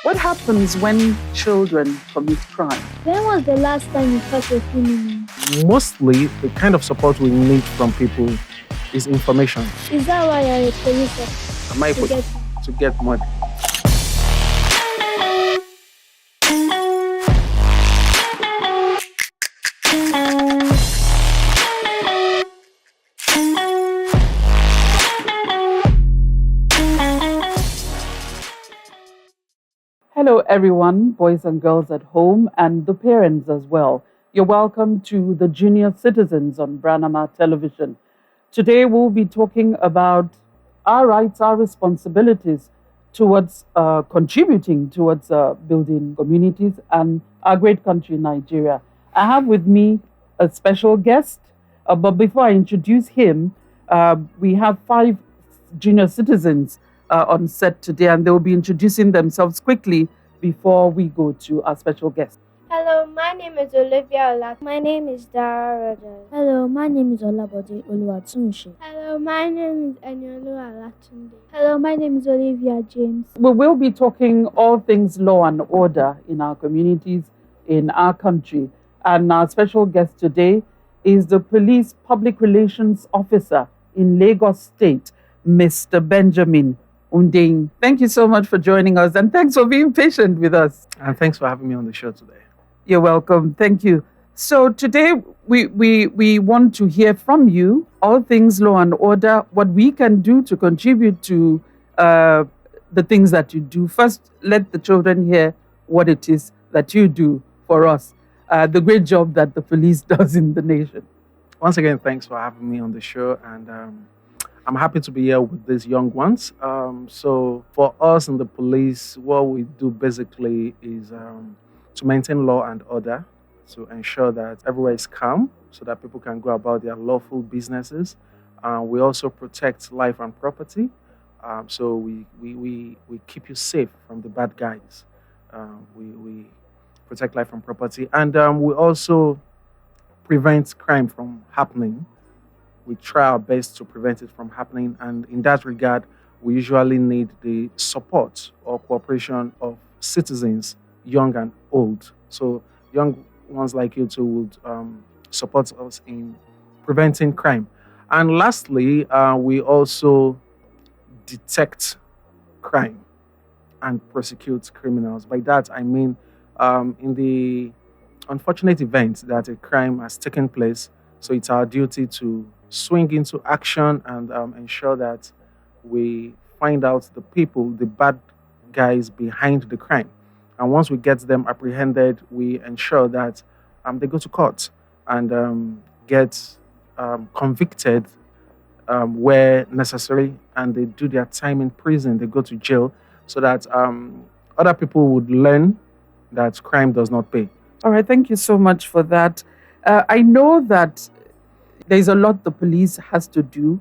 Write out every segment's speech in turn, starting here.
What happens when children commit crime? When was the last time you caught a criminal? Mostly, the kind of support we need from people is information. Is that why you're a police officer? Am I To get to get money? Hello, everyone, boys and girls at home, and the parents as well. You're welcome to the Junior Citizens on Branama television. Today, we'll be talking about our rights, our responsibilities towards contributing towards building communities and our great country, Nigeria. I have with me a special guest, but before I introduce him, we have 5 junior citizens on set today, and they will be introducing themselves quickly before we go to our special guest. Hello, my name is Olivia Olat. My name is Dara Rogers. Hello, my name is Olabode Oluwatunshi. Hello, my name is Anyolu Alatunde. Hello, my name is Olivia James. We will be talking all things law and order in our communities, in our country. And our special guest today is the Police Public Relations Officer in Lagos State, Mr. Benjamin Hundeyin. Thank you so much for joining us, and thanks for being patient with us. And thanks for having me on the show today. You're welcome. Thank you. So today we want to hear from you all things law and order, what we can do to contribute to the things that you do. First, let the children hear what it is that you do for us, the great job that the police does in the nation. Once again, thanks for having me on the show, and I'm happy to be here with these young ones. So for us in the police, what we do basically is to maintain law and order, to ensure that everywhere is calm so that people can go about their lawful businesses. We also protect life and property. So we keep you safe from the bad guys. We protect life and property. And we also prevent crime from happening. We try our best to prevent it from happening. And in that regard, we usually need the support or cooperation of citizens, young and old. So young ones like you two would support us in preventing crime. And lastly, we also detect crime and prosecute criminals. By that, I mean in the unfortunate event that a crime has taken place, so it's our duty to swing into action and ensure that we find out the people, the bad guys behind the crime. And once we get them apprehended, we ensure that they go to court and get convicted where necessary, and they do their time in prison. They go to jail so that other people would learn that crime does not pay. All right, thank you so much for that. I know that there's a lot the police has to do,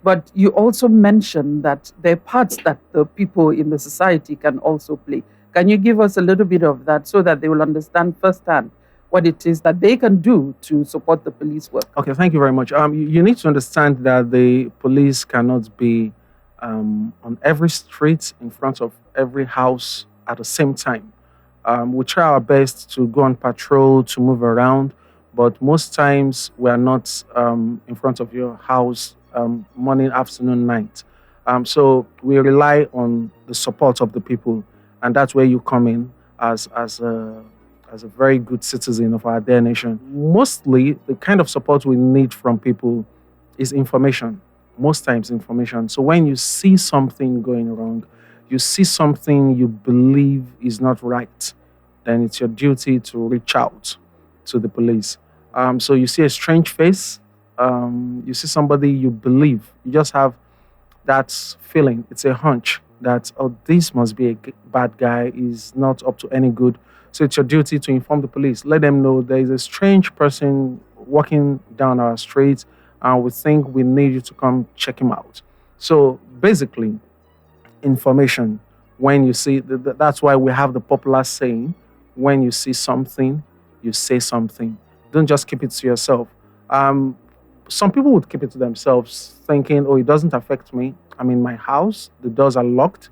but you also mentioned that there are parts that the people in the society can also play. Can you give us a little bit of that so that they will understand firsthand what it is that they can do to support the police work? Okay, thank you very much. You need to understand that the police cannot be on every street, in front of every house at the same time. We try our best to go on patrol, to move around, but most times we are not in front of your house morning, afternoon, night. So we rely on the support of the people, and that's where you come in as a very good citizen of our dear nation. Mostly, the kind of support we need from people is information. Most times, information. So when you see something going wrong, you see something you believe is not right, then it's your duty to reach out to the police. So you see a strange face, you see somebody you believe, you just have that feeling, it's a hunch that, oh, this must be a bad guy, is not up to any good. So it's your duty to inform the police. Let them know there is a strange person walking down our street, and we think we need you to come check him out. So basically, information. When you see, that's why we have the popular saying, when you see something, you say something. Don't just keep it to yourself. Some people would keep it to themselves, thinking, oh, it doesn't affect me. I'm in my house, the doors are locked.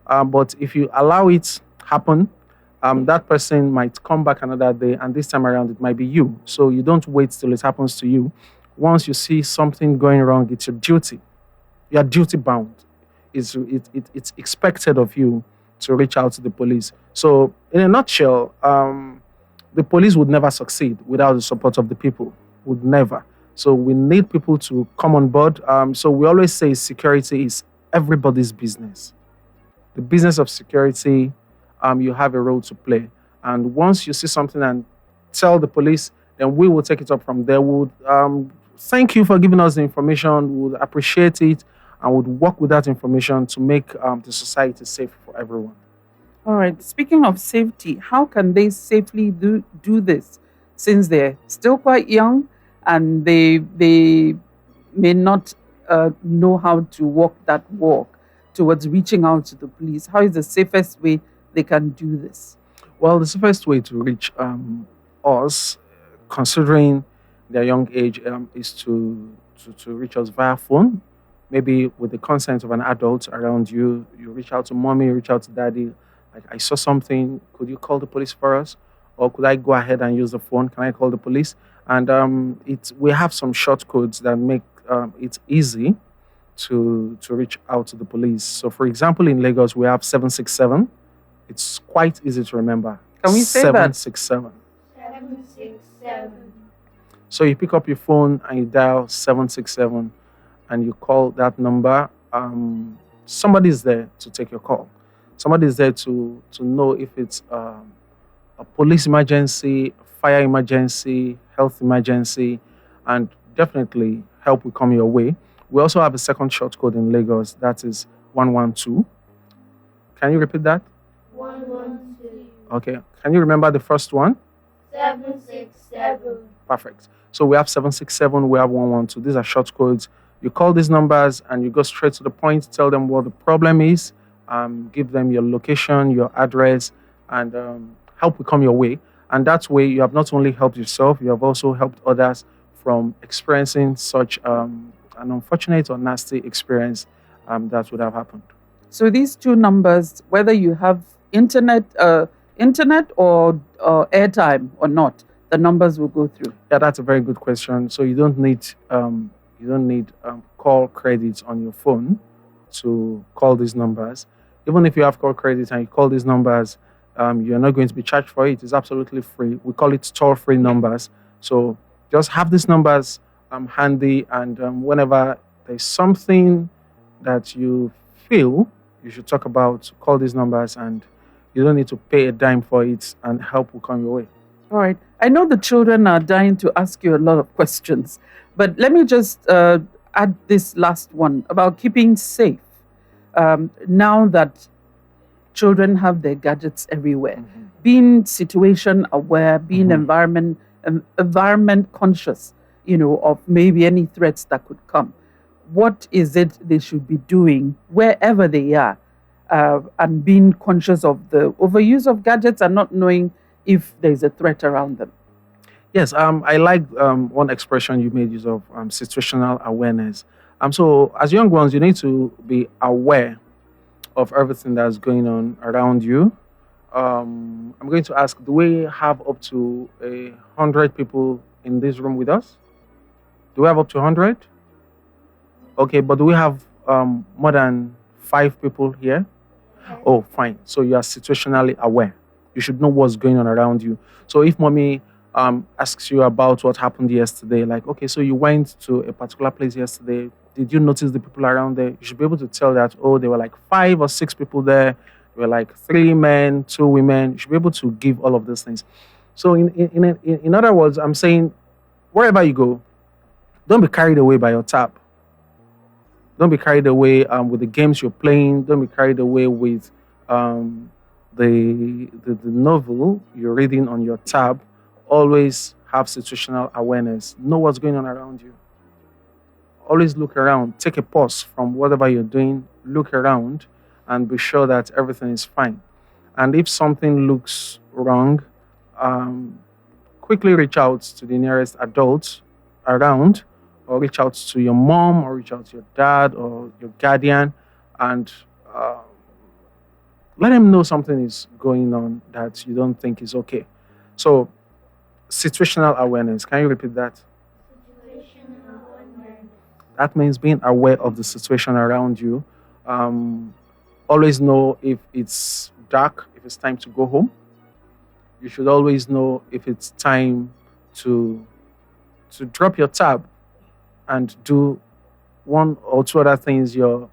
But if you allow it happen, that person might come back another day, and this time around it might be you. So you don't wait till it happens to you. Once you see something going wrong, it's your duty. You are duty bound. It's expected of you to reach out to the police. So, in a nutshell, the police would never succeed without the support of the people. Would never. So we need people to come on board. So we always say security is everybody's business. The business of security, you have a role to play. And once you see something and tell the police, then we will take it up from there. We'll thank you for giving us the information. We'll appreciate it and would work with that information to make the society safe for everyone. All right. Speaking of safety, how can they safely do this since they're still quite young and they may not know how to walk that walk towards reaching out to the police? How is the safest way they can do this? Well, the safest way to reach us, considering their young age, is to reach us via phone. Maybe with the consent of an adult around you, you reach out to mommy, you reach out to daddy. Like, I saw something. Could you call the police for us? Or could I go ahead and use the phone? Can I call the police? And we have some short codes that make it easy to reach out to the police. So, for example, in Lagos, we have 767. It's quite easy to remember. Can we say that? 767. 767. So you pick up your phone and you dial 767 and you call that number. Somebody's there to take your call. Somebody's there to know if it's a police emergency, fire emergency, health emergency, and definitely help will come your way. We also have a second short code in Lagos that is 112. Can you repeat that? 112. Okay. Can you remember the first one? 767. Perfect. So we have 767, we have 112. These are short codes. You call these numbers and you go straight to the point, tell them what the problem is, give them your location, your address, and help will come your way. And that way, you have not only helped yourself, you have also helped others from experiencing such an unfortunate or nasty experience that would have happened. So these two numbers, whether you have internet or airtime or not, the numbers will go through. Yeah, that's a very good question. So you don't need call credits on your phone to call these numbers. Even if you have call credits and you call these numbers, you're not going to be charged for it. It's absolutely free. We call it toll-free numbers. So just have these numbers handy, and whenever there's something that you feel you should talk about, call these numbers, and you don't need to pay a dime for it, and help will come your way. All right. I know the children are dying to ask you a lot of questions, but let me just add this last one about keeping safe. Now that children have their gadgets everywhere, being situation aware, being environment conscious, of maybe any threats that could come. What is it they should be doing wherever they are, and being conscious of the overuse of gadgets and not knowing if there's a threat around them? Yes, I like one expression you made use of, situational awareness. So as young ones, you need to be aware of everything that's going on around you. I'm going to ask, do we have up to 100 people in this room with us? Do we have up to 100? Okay, but do we have more than 5 people here? Oh, fine. So you are situationally aware. You should know what's going on around you. So if mommy asks you about what happened yesterday, like, okay, so you went to a particular place yesterday. Did you notice the people around there? You should be able to tell that, oh, there were like 5 or 6 people there. There were like 3 men, 2 women. You should be able to give all of those things. So in other words, I'm saying, wherever you go, don't be carried away by your tab. Don't be carried away with the games you're playing. Don't be carried away with the novel you're reading on your tab. Always have situational awareness. Know what's going on around you. Always look around. Take a pause from whatever you're doing. Look around and be sure that everything is fine. And if something looks wrong, quickly reach out to the nearest adult around, or reach out to your mom, or reach out to your dad or your guardian, and let them know something is going on that you don't think is okay. So, situational awareness. Can you repeat that? Situational awareness. That means being aware of the situation around you. Um, Always know if it's dark, if it's time to go home. You should always know if it's time to drop your tab and do one or two other things you've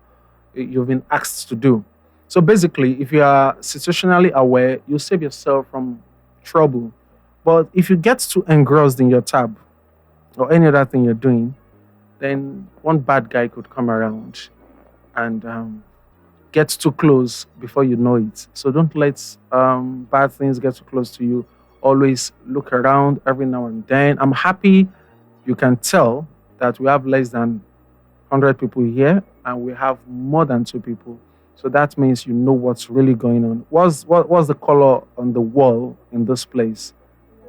been asked to do. So basically, if you are situationally aware, you save yourself from trouble. But if you get too engrossed in your tab or any other thing you're doing, then one bad guy could come around and get too close before you know it. So don't let bad things get too close to you. Always look around every now and then. I'm happy you can tell that we have less than 100 people here and we have more than two people. So that means you know what's really going on. What's the color on the wall in this place?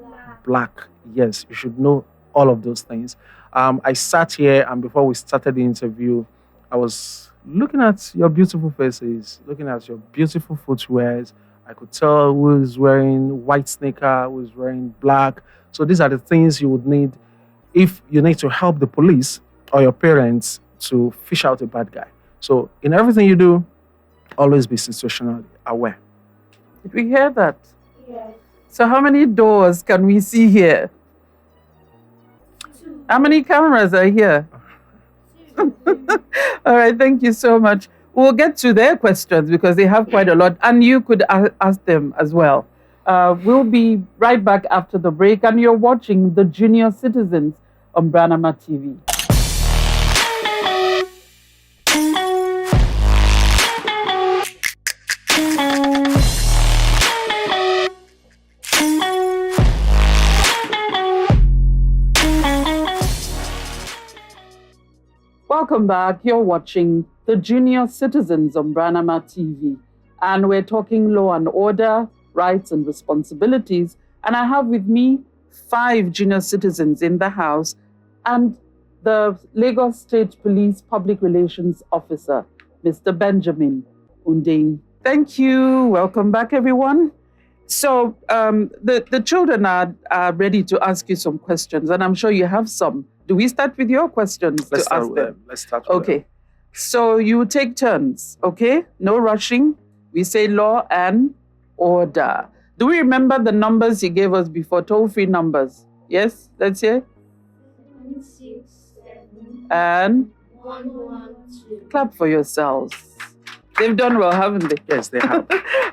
Black. Black. Yes, you should know all of those things. I sat here and before we started the interview, I was looking at your beautiful faces, looking at your beautiful footwears. I could tell who is wearing white sneaker, who is wearing black. So these are the things you would need if you need to help the police or your parents to fish out a bad guy. So in everything you do, always be situationally aware. Did we hear that? Yes. So how many doors can we see here? 2. How many cameras are here? 2. All right, thank you so much. We'll get to their questions because they have quite a lot, and you could ask them as well. We'll be right back after the break, and you're watching The Junior Citizens on Branama TV. Welcome back. You're watching The Junior Citizens on Branama TV. And we're talking law and order, rights and responsibilities. And I have with me 5 junior citizens in the house and the Lagos State Police Public Relations Officer, Mr. Benjamin Hundeyin. Thank you. Welcome back, everyone. So the children are ready to ask you some questions, and I'm sure you have some. Do we start with your questions Let's to ask start with them? them. Let's start with them. Okay. So you take turns, okay? No rushing. We say law and order. Do we remember the numbers you gave us before, toll-free numbers? Yes? Let's hear. 167. And 112. clap for yourselves. They've done well, haven't they? Yes, they have.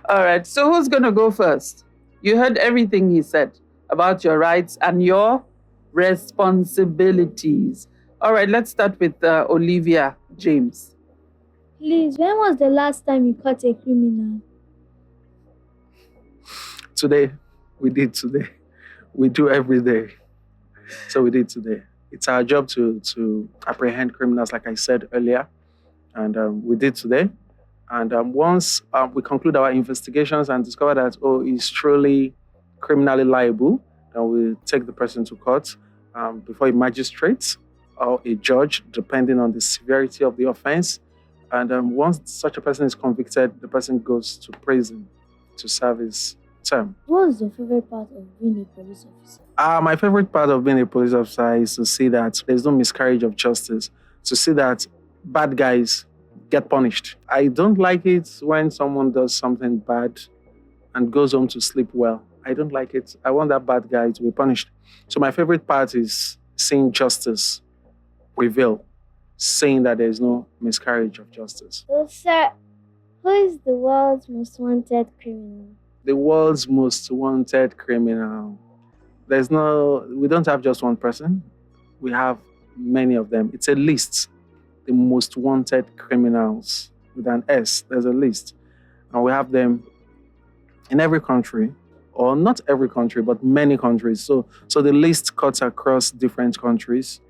All right. So who's going to go first? You heard everything he said about your rights and your responsibilities. All right. Let's start with Olivia James. Please, when was the last time you caught a criminal? Today, we did today. We do every day. So we did today. It's our job to apprehend criminals, like I said earlier. And we did today. And once we conclude our investigations and discover that, he's truly criminally liable, then we take the person to court before a magistrate or a judge, depending on the severity of the offense. And once such a person is convicted, the person goes to prison to serve his term. What's your favorite part of being a police officer? My favorite part of being a police officer is to see that there's no miscarriage of justice, to see that bad guys get punished. I don't like it when someone does something bad and goes home to sleep well. I don't like it. I want that bad guy to be punished. So my favorite part is seeing justice prevail, saying that there's no miscarriage of justice. So, sir, who is the world's most wanted criminal? The world's most wanted criminal. We don't have just one person. We have many of them. It's a list. The most wanted criminals with an S. There's a list. And we have them in every country, or not every country, but many countries. So the list cuts across different countries.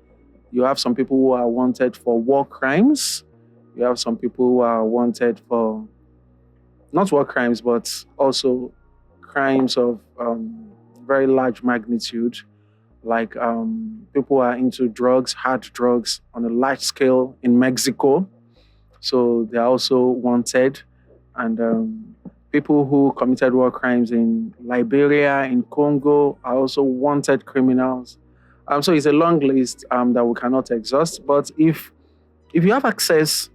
You have some people who are wanted for war crimes. You have some people who are wanted for not war crimes, but also crimes of very large magnitude, like people who are into drugs, hard drugs on a large scale in Mexico. So they're also wanted. And People who committed war crimes in Liberia, in Congo, are also wanted criminals. So it's a long list that we cannot exhaust. But if you have access,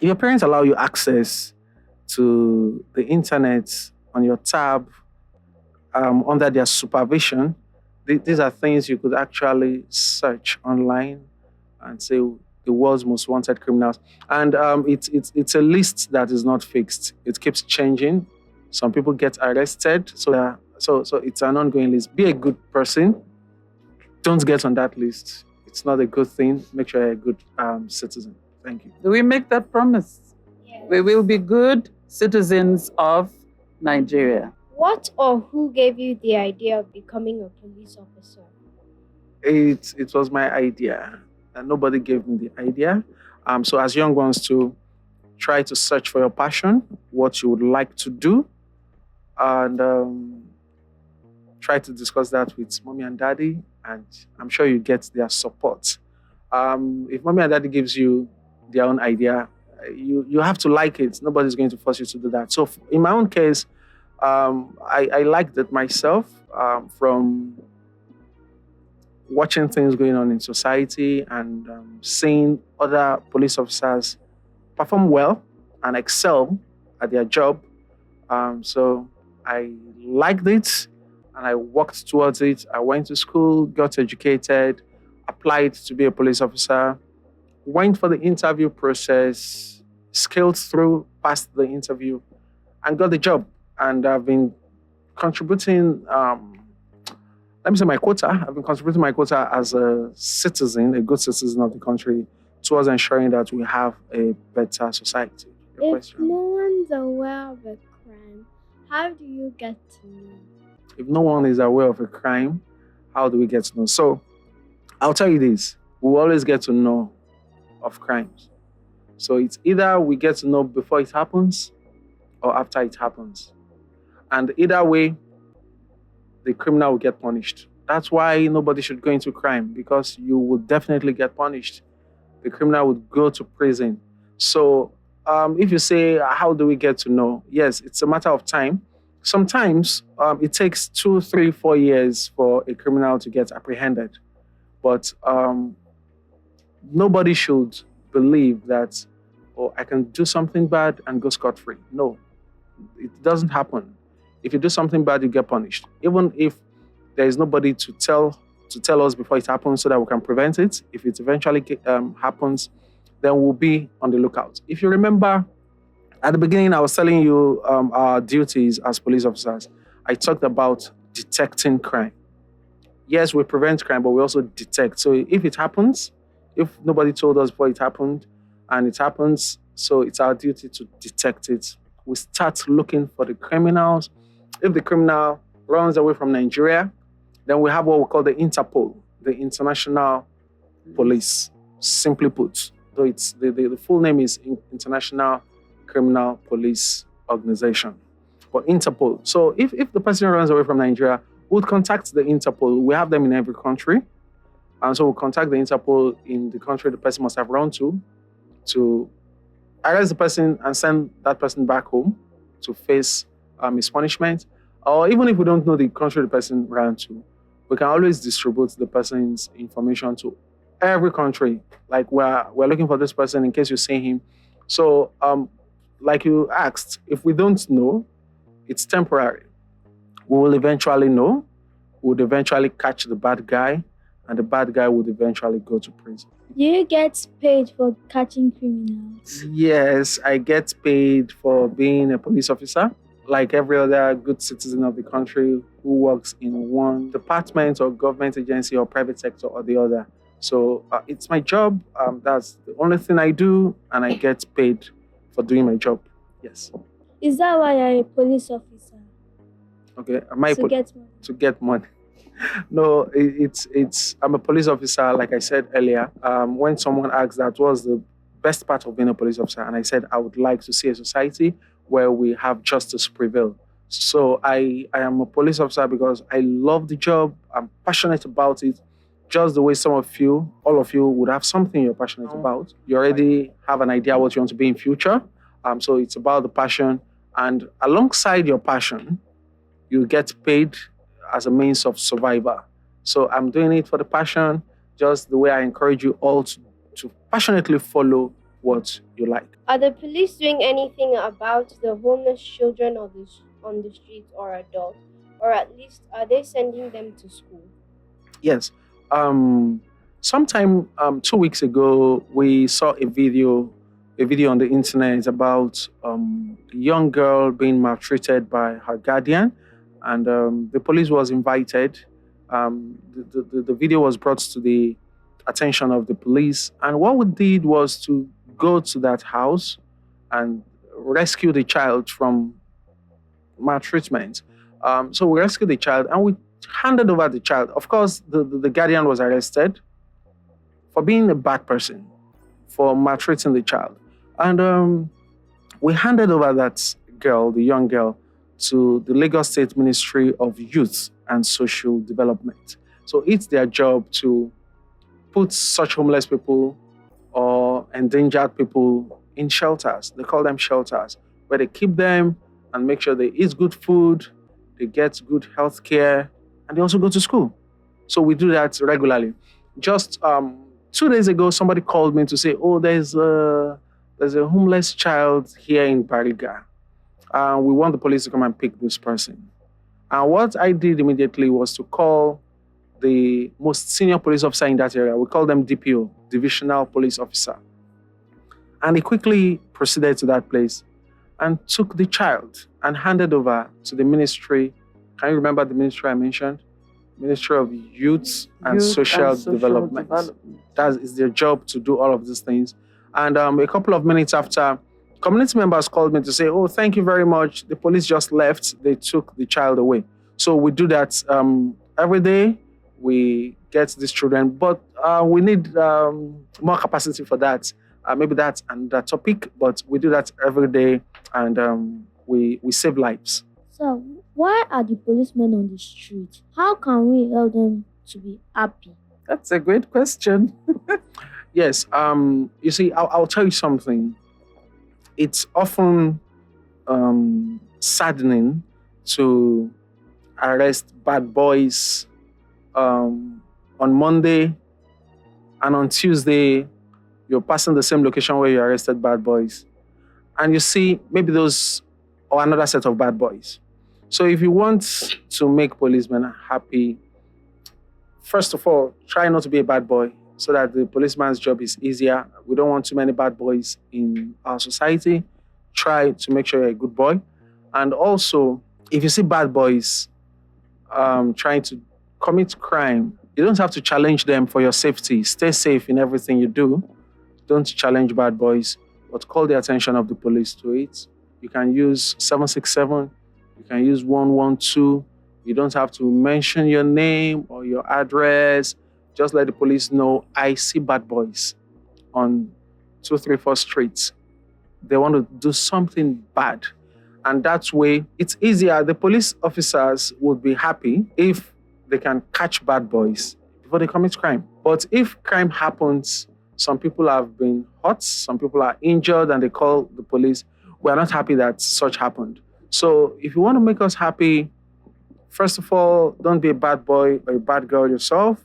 if your parents allow you access to the internet on your tab under their supervision, these are things you could actually search online and say the world's most wanted criminals. And it's a list that is not fixed. It keeps changing. Some people get arrested, so it's an ongoing list. Be a good person. Don't get on that list. It's not a good thing. Make sure you're a good citizen. Thank you. Do we make that promise? Yes. We will be good citizens of Nigeria. What or who gave you the idea of becoming a police officer? It was my idea, and nobody gave me the idea. So as young ones, to try to search for your passion, what you would like to do, and try to discuss that with mommy and daddy, and I'm sure you get their support. If mommy and daddy gives you their own idea, you have to like it. Nobody's going to force you to do that. So in my own case, I liked it myself from watching things going on in society and seeing other police officers perform well and excel at their job. So I liked it and I worked towards it. I went to school, got educated, applied to be a police officer, went for the interview process, scaled through, passed the interview, and got the job. And I've been contributing, let me say my quota. I've been contributing my quota as a citizen, a good citizen of the country, towards ensuring that we have a better society. Your If question. no one's aware of a crime, how do you get to know? If no one is aware of a crime, how do we get to know? So I'll tell you this. We always get to know of crimes. So it's either we get to know before it happens or after it happens. And either way, the criminal will get punished. That's why nobody should go into crime, because you will definitely get punished. The criminal would go to prison. So if you say, how do we get to know? Yes, it's a matter of time. Sometimes it takes 2, 3, 4 years for a criminal to get apprehended. But nobody should believe that, oh, I can do something bad and go scot-free. No, it doesn't happen. If you do something bad, you get punished. Even if there is nobody to tell us before it happens so that we can prevent it, if it eventually happens, then we'll be on the lookout. If you remember, at the beginning, I was telling you our duties as police officers. I talked about detecting crime. Yes, we prevent crime, but we also detect. So if it happens, if nobody told us before it happened, and it happens, so it's our duty to detect it. We start looking for the criminals. If the criminal runs away from Nigeria, then we have what we call the Interpol, the International Police, simply put. So it's the full name is International Criminal Police Organization, or Interpol. So if the person runs away from Nigeria, we'll contact the Interpol. We have them in every country. And so we'll contact the Interpol in the country the person must have run to arrest the person and send that person back home to face his punishment. Or even if we don't know the country the person ran to, we can always distribute the person's information to every country. Like we're looking for this person in case you see him. So like you asked, if we don't know, it's temporary. We will eventually know. We would eventually catch the bad guy, and the bad guy would eventually go to prison. Do you get paid for catching criminals? Yes, I get paid for being a police officer, like every other good citizen of the country who works in one department or government agency or private sector or the other. So it's my job. That's the only thing I do, and I get paid for doing my job. Yes. Is that why you're a police officer? Okay. To get money. No, I'm a police officer, like I said earlier. When someone asked that, what was the best part of being a police officer? And I said, I would like to see a society where we have justice prevail. So I am a police officer because I love the job. I'm passionate about it. Just the way some of you, all of you would have something you're passionate about. You already have an idea what you want to be in future. So it's about the passion And alongside your passion, you get paid as a means of survival. So I'm doing it for the passion, just the way I encourage you all to passionately follow what you like. Are the police doing anything about the homeless children on the streets or adults? Or at least are they sending them to school? Yes. Um, Sometime 2 weeks ago, we saw a video on the internet about a young girl being maltreated by her guardian, and the police was invited. The video was brought to the attention of the police, and what we did was to go to that house and rescue the child from maltreatment. So we rescued the child and we handed over the child. Of course, the guardian was arrested for being a bad person, for maltreating the child. And we handed over that girl, the young girl, to the Lagos State Ministry of Youth and Social Development. So it's their job to put such homeless people or endangered people in shelters. They call them shelters, where they keep them and make sure they eat good food, they get good health care, and they also go to school. So we do that regularly. Just 2 days ago, somebody called me to say, "Oh, there's a homeless child here in Bariga. We want the police to come and pick this person." And what I did immediately was to call the most senior police officer in that area. We call them DPO, Divisional Police Officer. And he quickly proceeded to that place and took the child and handed over to the ministry. Can you remember the ministry I mentioned? Ministry of Youth and Social Development. That is their job to do all of these things. And a couple of minutes after, community members called me to say, "Oh, thank you very much. The police just left. They took the child away." So we do that every day. We get these children, but we need more capacity for that. Maybe that's another topic, but we do that every day, and we save lives. So, why are the policemen on the street? How can we help them to be happy? That's a great question. Yes, you see, I'll tell you something. It's often saddening to arrest bad boys on Monday, and on Tuesday, you're passing the same location where you arrested bad boys, and you see maybe those or another set of bad boys. So if you want to make policemen happy, first of all, try not to be a bad boy so that the policeman's job is easier. We don't want too many bad boys in our society. Try to make sure you're a good boy. And also, if you see bad boys trying to commit crime, you don't have to challenge them for your safety. Stay safe in everything you do. Don't challenge bad boys, but call the attention of the police to it. You can use 767. You can use 112. You don't have to mention your name or your address. Just let the police know, "I see bad boys on 234 streets. They want to do something bad." And that way, it's easier. The police officers would be happy if they can catch bad boys before they commit crime. But if crime happens, some people have been hurt, some people are injured, and they call the police. We are not happy that such happened. So if you want to make us happy, first of all, don't be a bad boy or a bad girl yourself.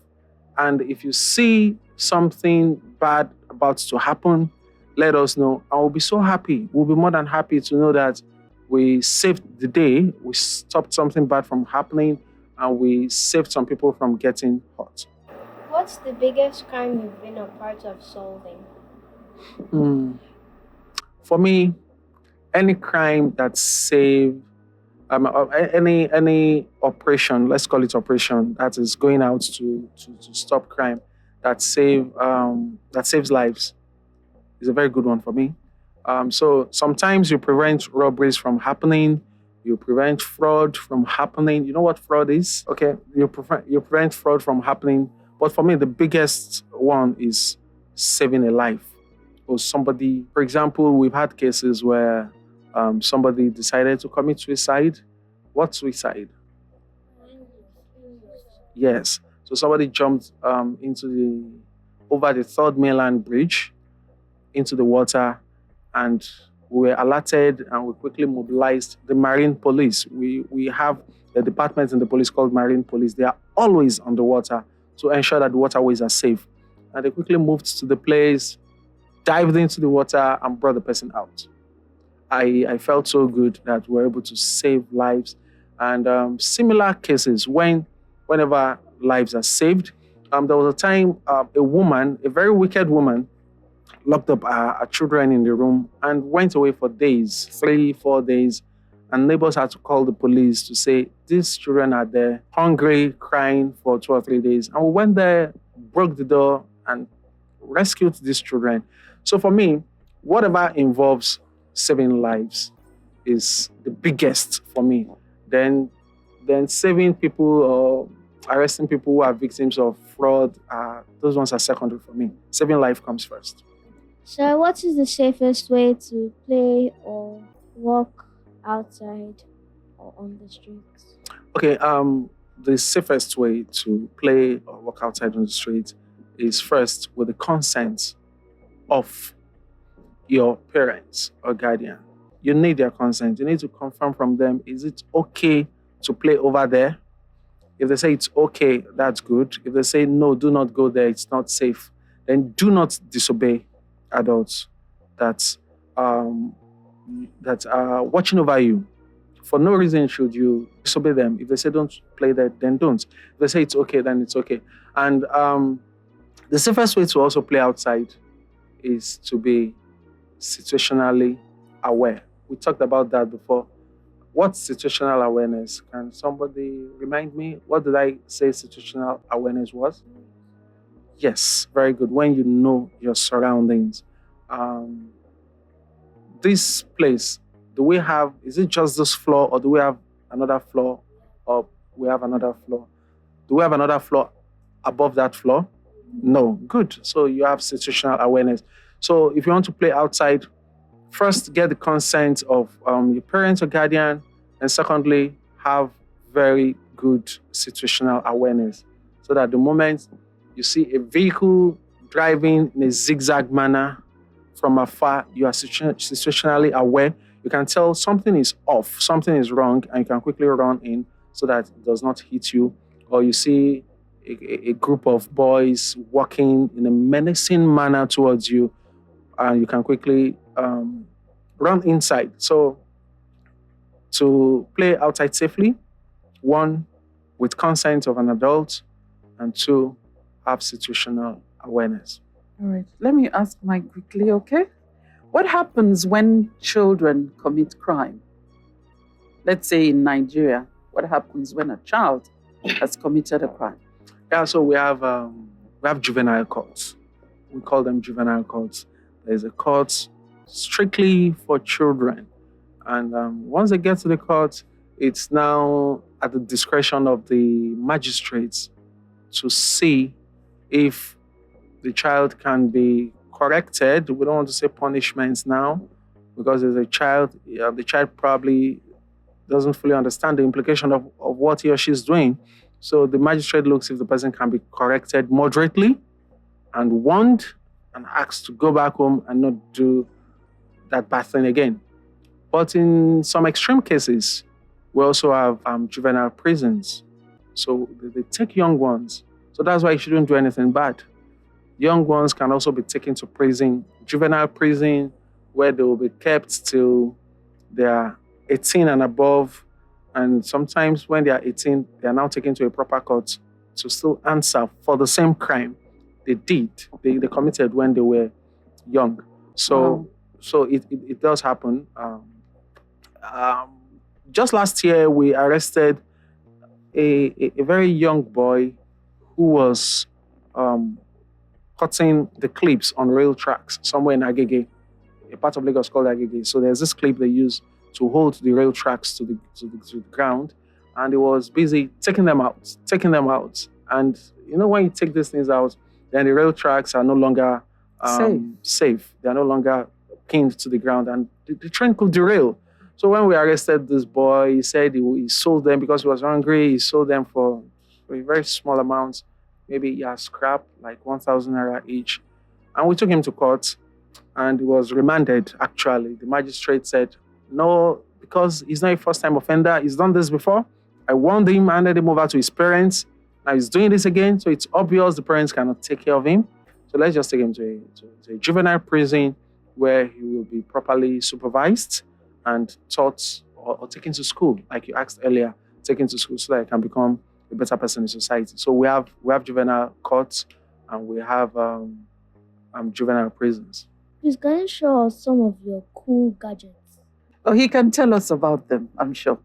And if you see something bad about to happen, let us know. And we'll be so happy. We'll be more than happy to know that we saved the day, we stopped something bad from happening, and we saved some people from getting hurt. What's the biggest crime you've been a part of solving? For me, any crime that saved, any operation, let's call it operation, that is going out to stop crime, that saves lives, is a very good one for me. So sometimes you prevent robberies from happening, you prevent fraud from happening. You know what fraud is? Okay, you prevent fraud from happening. But for me, the biggest one is saving a life. Or somebody, for example, we've had cases where somebody decided to commit suicide. What suicide? Yes. So somebody jumped over the third mainland bridge into the water, and we were alerted and we quickly mobilized the Marine Police. We have the department in the police called Marine Police. They are always on the water to ensure that the waterways are safe. And they quickly moved to the place, dived into the water, and brought the person out. I felt so good that we were able to save lives. And similar cases, whenever lives are saved, there was a time a woman, a very wicked woman, locked up her children in the room and went away for days, 3, 4 days. And neighbors had to call the police to say, these children are there, hungry, crying for 2 or 3 days. And we went there, broke the door, and rescued these children. So for me, whatever involves saving lives is the biggest for me. Then saving people or arresting people who are victims of fraud, those ones are secondary for me. Saving life comes first. So, what is the safest way to play or walk outside or on the streets? Okay, the safest way to play or walk outside on the street is first with the consent of your parents or guardian. You need their consent. You need to confirm from them, is it okay to play over there? If they say it's okay, that's good. If they say no, do not go there, it's not safe, then do not disobey adults that are watching over you. For no reason should you disobey them. If they say don't play there, then don't. If they say it's okay, then it's okay. And the safest way to also play outside is to be situationally aware. We talked about that before. What's situational awareness? Can somebody remind me? What did I say situational awareness was? Yes, very good. When you know your surroundings. This place, do we have, is it just this floor or do we have another floor or we have another floor? Do we have another floor above that floor? No. Good. So you have situational awareness. So if you want to play outside, first get the consent of your parents or guardian, and secondly, have very good situational awareness so that the moment you see a vehicle driving in a zigzag manner from afar, you are situationally aware. You can tell something is off, something is wrong, and you can quickly run in so that it does not hit you. Or you see a group of boys walking in a menacing manner towards you, and you can quickly run inside. So to play outside safely, 1, with consent of an adult, and 2, have situational awareness. All right. Let me ask Mike quickly, okay? What happens when children commit crime? Let's say in Nigeria, what happens when a child has committed a crime? Yeah, so we have juvenile courts. We call them juvenile courts. There's a court strictly for children. And once they get to the court, it's now at the discretion of the magistrates to see if the child can be corrected. We don't want to say punishments now because there's a child, the child probably doesn't fully understand the implication of what he or she is doing. So the magistrate looks if the person can be corrected moderately and warned and asked to go back home and not do that bad thing again. But in some extreme cases, we also have juvenile prisons. So they take young ones. So that's why you shouldn't do anything bad. Young ones can also be taken to prison, juvenile prison, where they will be kept till they are 18 and above. And sometimes when they are 18, they are now taken to a proper court to still answer for the same crime they did, they committed when they were young. So it does happen. Just last year, we arrested a very young boy who was cutting the clips on rail tracks somewhere in Agege, a part of Lagos called Agege. So there's this clip they use to hold the rail tracks to the ground, and he was busy taking them out. And you know, when you take these things out, then the rail tracks are no longer safe. They are no longer pinned to the ground, and the train could derail. So when we arrested this boy, he said he sold them because he was hungry. He sold them for a very small amount, maybe scrap, like 1,000 naira each. And we took him to court. and he was remanded. Actually, the magistrate said, no, because he's not a first-time offender. He's done this before. I warned him, handed him over to his parents. Now he's doing this again, so it's obvious the parents cannot take care of him. So let's just take him to a juvenile prison where he will be properly supervised and taught or taken to school, like you asked earlier, taken to school so that he can become a better person in society. So we have juvenile courts and we have juvenile prisons. Please, can you show us some of your cool gadgets? Oh, he can tell us about them, I'm sure.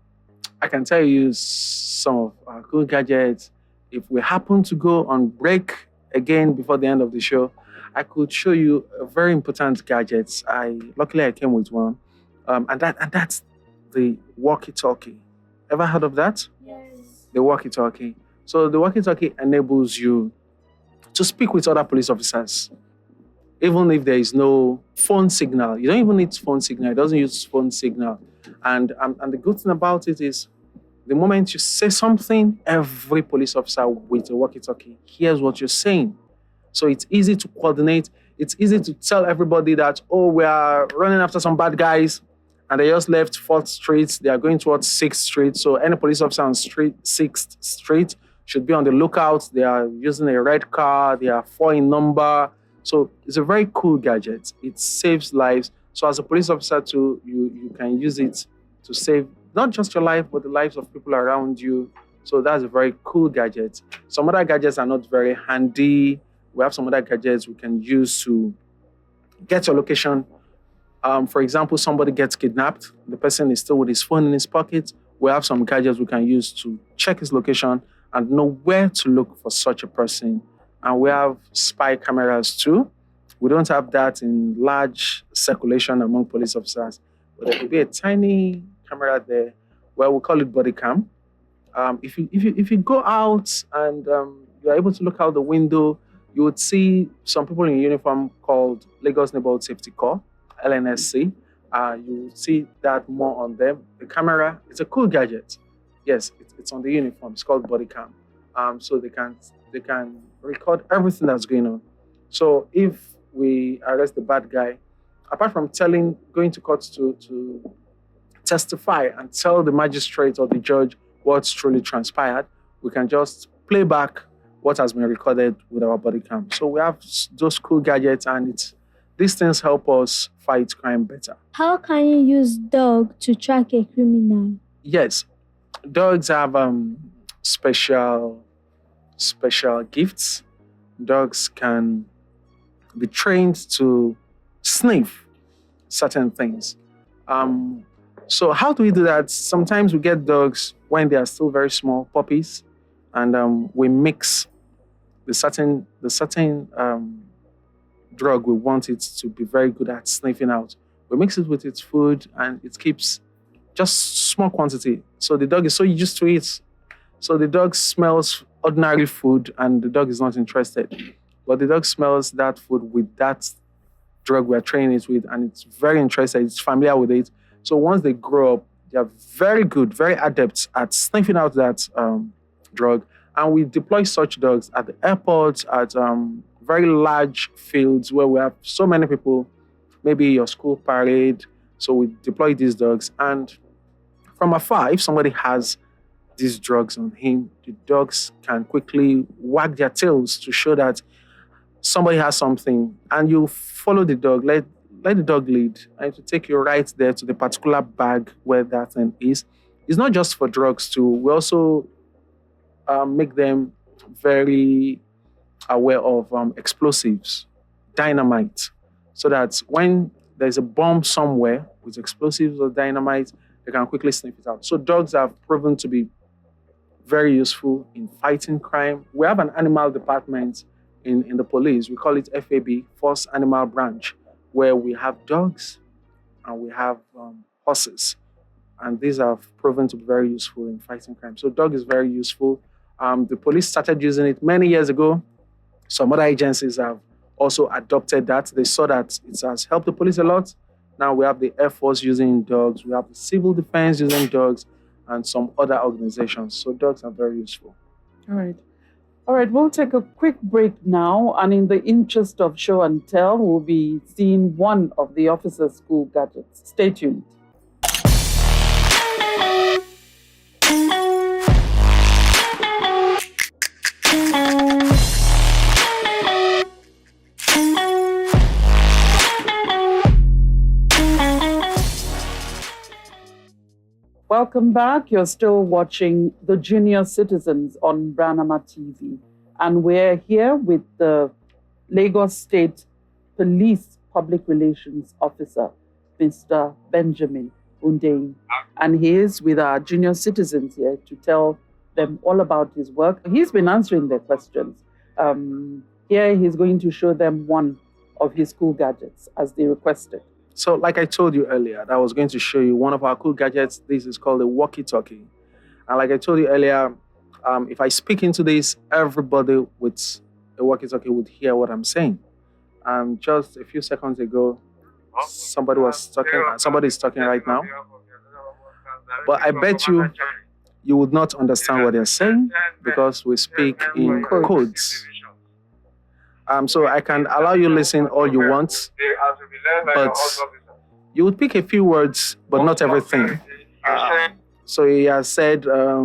I can tell you some of our cool gadgets. If we happen to go on break again before the end of the show, I could show you a very important gadgets. Luckily I came with one, and that's the walkie-talkie. Ever heard of that? Yes. The walkie-talkie. So the walkie-talkie enables you to speak with other police officers, even if there is no phone signal. You don't even need phone signal. It doesn't use phone signal. And the good thing about it is, the moment you say something, every police officer with a walkie-talkie hears what you're saying. So it's easy to coordinate. It's easy to tell everybody that, oh, we are running after some bad guys, and they just left 4th Street. They are going towards 6th Street. So any police officer on 6th Street should be on the lookout. They are using a red car. They are 4 in number. So it's a very cool gadget. It saves lives. So as a police officer too, you can use it to save not just your life, but the lives of people around you. So that's a very cool gadget. Some other gadgets are not very handy. We have some other gadgets we can use to get your location. For example, somebody gets kidnapped. The person is still with his phone in his pocket. We have some gadgets we can use to check his location and know where to look for such a person. And we have spy cameras too. We don't have that in large circulation among police officers, but there could be a tiny camera there where we call it body cam. If you go out and you're able to look out the window, you would see some people in uniform called Lagos Neighborhood Safety Corps, LNSC. You will see that more on them. The camera, it's a cool gadget. Yes, it's on the uniform. It's called body cam. So they can record everything that's going on. So if we arrest the bad guy, apart from going to court to testify and tell the magistrate or the judge what's truly transpired, we can just play back what has been recorded with our body cam. So we have those cool gadgets, and these things help us fight crime better. How can you use dog to track a criminal? Yes, dogs have special gifts. Dogs can be trained to sniff certain things. So how do we do that? Sometimes we get dogs when they are still very small, puppies, and we mix the certain drug we want it to be very good at sniffing out. We mix it with its food, and it keeps just small quantity. So the dog is so used to it. So the dog smells ordinary food, and the dog is not interested. But the dog smells that food with that drug we're training it with, and it's very interested. It's familiar with it. So once they grow up, they are very good, very adept at sniffing out that drug. And we deploy such dogs at the airports, at very large fields where we have so many people, maybe your school parade. So we deploy these dogs. And from afar, if somebody has these drugs on him, the dogs can quickly wag their tails to show that somebody has something. And you follow the dog, let the dog lead, and to take you right there to the particular bag where that thing is. It's not just for drugs too. We also make them very aware of explosives, dynamite, so that when there's a bomb somewhere with explosives or dynamite, they can quickly sniff it out. So dogs have proven to be very useful in fighting crime. We have an animal department in the police. We call it FAB, Force Animal Branch, where we have dogs and we have horses. And these have proven to be very useful in fighting crime. So dog is very useful. The police started using it many years ago. Some other agencies have also adopted that. They saw that it has helped the police a lot. Now we have the Air Force using dogs. We have the Civil Defense using dogs, and some other organizations. So dogs are very useful. All right. All right, we'll take a quick break now, and in the interest of show and tell, we'll be seeing one of the officers' school gadgets. Stay tuned. Welcome back. You're still watching The Junior Citizens on Branama TV. And we're here with the Lagos State Police Public Relations Officer, Mr. Benjamin Hundeyin. And he is with our junior citizens here to tell them all about his work. He's been answering their questions. Here he's going to show them one of his cool gadgets as they requested. So, like I told you earlier, that I was going to show you one of our cool gadgets. This is called a walkie-talkie. And like I told you earlier, if I speak into this, everybody with a walkie-talkie would hear what I'm saying. Just a few seconds ago, somebody is talking right now. But I bet you would not understand what they're saying because we speak in codes. So I can allow you listen all you want, but you would pick a few words, but not everything. So he has said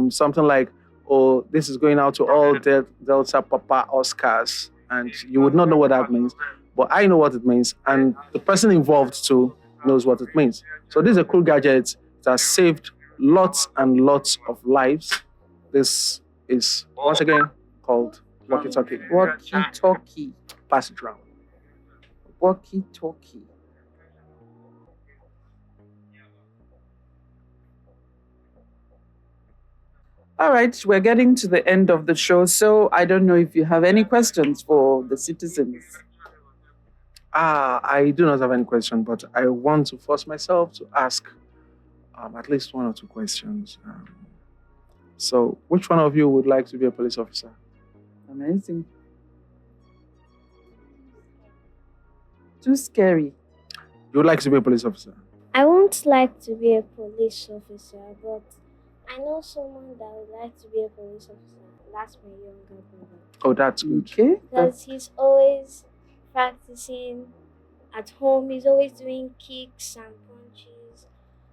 something like, "Oh, this is going out to all Delta Papa Oscars," and you would not know what that means, but I know what it means, and the person involved too knows what it means. So this is a cool gadget that saved lots and lots of lives. This is once again called walkie-talkie. Walkie-talkie. Pass it around. Walkie-talkie. All right, we're getting to the end of the show, so I don't know if you have any questions for the citizens. I do not have any question, but I want to force myself to ask at least one or two questions. So, which one of you would like to be a police officer? Amazing. Too scary. You would like to be a police officer? I won't like to be a police officer, but I know someone that would like to be a police officer. That's my younger brother. Oh, that's good. Okay. Because he's always practicing at home. He's always doing kicks and punches.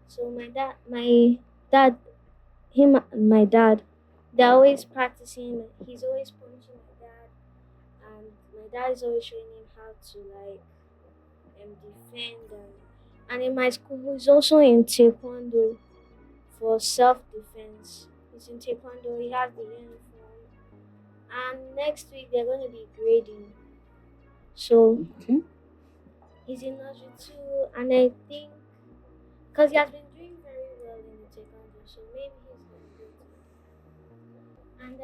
So my dad, him and my dad, they're always practicing. He's always punching my dad, and my dad is always showing him how to defend. And in my school, he's also in taekwondo for self-defense. He's in taekwondo. He has the uniform, and next week they're going to be grading. So Okay. he's in nursery too, and I think because he has been doing very well in the taekwondo, so maybe he's going to do it. And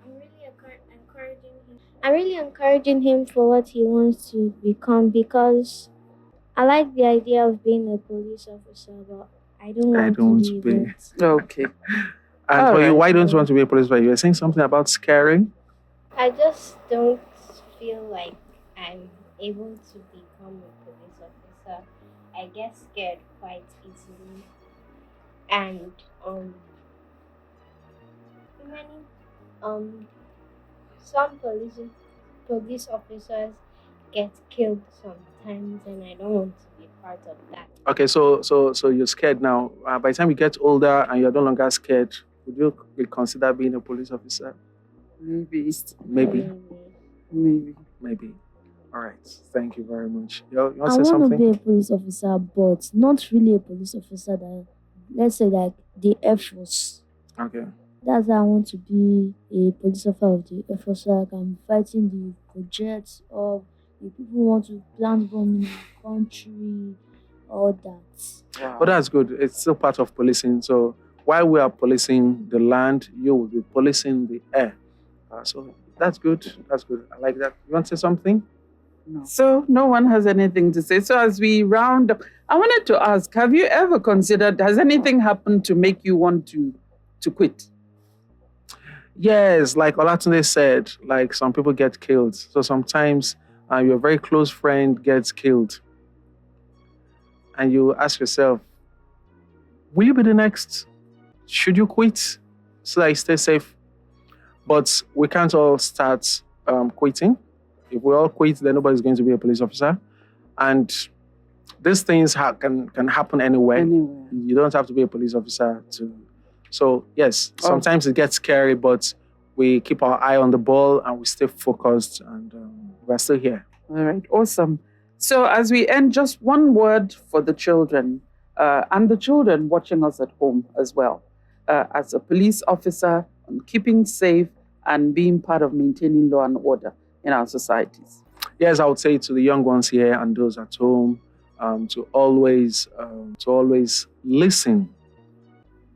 I'm really encouraging him. I'm really encouraging him for what he wants to become because I like the idea of being a police officer, but I don't want to be it. Okay. And All for you, right. why don't you want to be a police officer? You were saying something about scaring. I just don't feel like I'm able to become a police officer. I get scared quite easily, and some police officers get killed sometimes, and I don't want to be part of that. Okay, so you're scared now. By the time you get older and you're no longer scared, would you consider being a police officer? Maybe. Maybe. All right. Thank you very much. You want I to say want to something? be a police officer, but not really a police officer that, let's say, like the Air Force. Okay. That's why I want to be a police officer of the Air Force, so I can be fighting the projects or the people who want to plant bomb in the country, all that. Wow. But that's good. It's still part of policing. So while we are policing the land, you will be policing the air. So that's good. That's good. I like that. You want to say something? No. So no one has anything to say. So as we round up, I wanted to ask, have you ever considered, has anything happened to make you want to quit? Yes, like Olatunde said, like some people get killed. So sometimes your very close friend gets killed. And you ask yourself, will you be the next? Should you quit so that you stay safe? But we can't all start quitting. If we all quit, then nobody's going to be a police officer. And these things can happen anywhere. Anywhere. You don't have to be a police officer to. So yes, sometimes it gets scary, but we keep our eye on the ball and we stay focused, and we're still here. All right, awesome. So as we end, just one word for the children and the children watching us at home as well. As a police officer, on keeping safe and being part of maintaining law and order in our societies. Yes, I would say to the young ones here and those at home, to always listen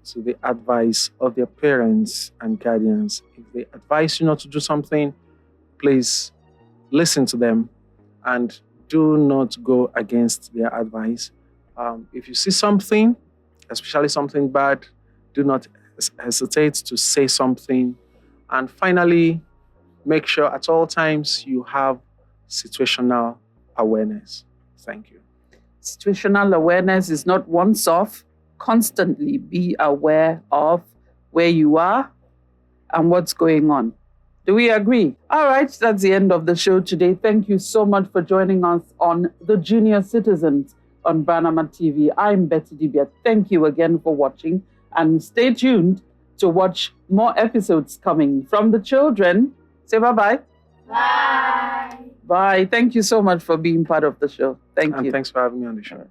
to the advice of their parents and guardians. If they advise you not to do something, please listen to them and do not go against their advice. If you see something, especially something bad, do not hesitate to say something. And finally, make sure at all times you have situational awareness. Thank you. Situational awareness is not once off. Constantly be aware of where you are and what's going on. Do we agree? All right, that's the end of the show today. Thank you so much for joining us on The Junior Citizens on Branama TV. I'm Betty Dibia. Thank you again for watching, and stay tuned to watch more episodes coming from the children. Say bye-bye. Bye. Bye. Thank you so much for being part of the show. Thank And you. thanks for having me on the show.